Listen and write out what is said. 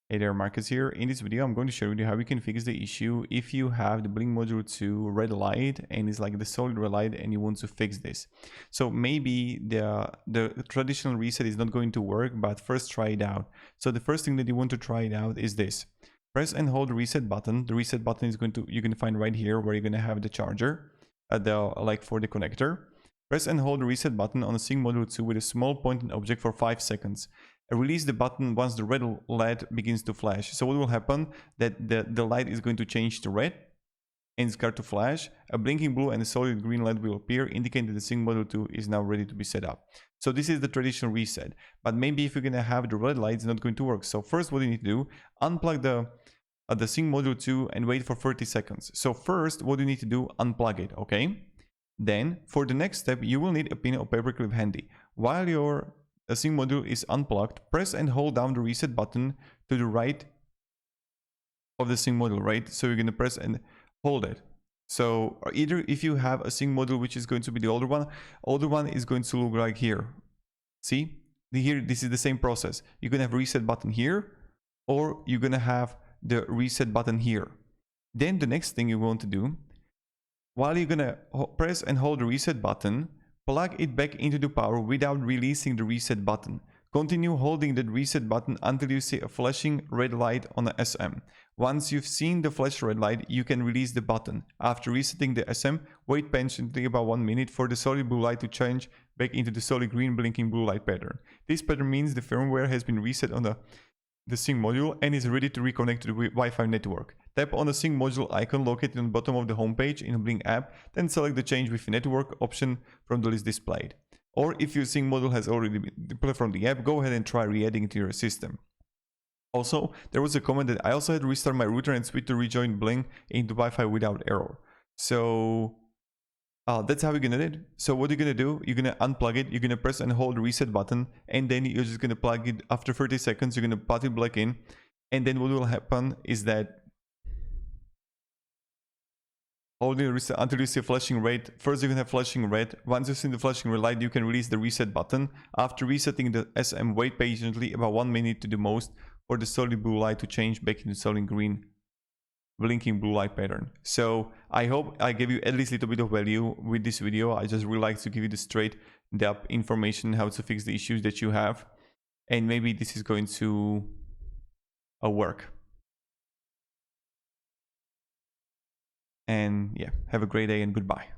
Hey there, Marcus here. In this video, I'm going to show you how you can fix the issue if you have the Blink module 2 red light and it's like the solid red light and you want to fix this. So maybe the traditional reset is not going to work, but first try it out. So the first thing that you want to try it out is this. Press and hold the reset button. The reset button is you can find right here where you're going to have the charger, for the connector. Press and hold the reset button on the Sync module 2 with a small pointing object for 5 seconds. Release the button once the red light begins to flash. So what will happen, that the light is going to change to red and start to flash. A blinking blue and a solid green light will appear, indicating that the Sync module 2 is now ready to be set up. So this is the traditional reset. But maybe if you're going to have the red light, it's not going to work. So first what you need to do, unplug the Sync module 2 and wait for 30 seconds. So first what you need to do, unplug it, okay? Then for the next step, you will need a pin or paperclip handy. While your Sync module is unplugged, press and hold down the reset button to the right of the Sync module, right? So you're going to press and hold it. So either if you have a Sync module which is going to be the older one is going to look like here. See? Here, this is the same process. You're going to have a reset button here, or you're going to have the reset button here. Then the next thing you want to do, while you're going to press and hold the reset button, plug it back into the power without releasing the reset button. Continue holding the reset button until you see a flashing red light on the SM. Once you've seen the flash red light, you can release the button. After resetting the SM, wait patiently about 1 minute for the solid blue light to change back into the solid green blinking blue light pattern. This pattern means the firmware has been reset on the Sync module and is ready to reconnect to the Wi-Fi network. Tap on the Sync module icon located on the bottom of the homepage in the Blink app, then select the Change Wi-Fi network option from the list displayed. Or if your Sync module has already been deployed from the app, go ahead and try re-adding it to your system. Also, there was a comment that I also had to restart my router and switch to rejoin Blink into Wi-Fi without error. So that's how you're gonna do it. So what you're gonna do, you're gonna unplug it, you're gonna press and hold the reset button, and then you're just gonna plug it after 30 seconds, you're gonna put it back in, and then what will happen is that holding the reset until you see flashing red. First you're gonna have flashing red. Once you see the flashing red light, you can release the reset button. After resetting the SM, wait patiently about 1 minute to the most for the solid blue light to change back into solid green blinking blue light pattern. So I hope I gave you at least a little bit of value with this video. I just really like to give you the straight depth information how to fix the issues that you have, and maybe this is going to work. And yeah, have a great day and goodbye.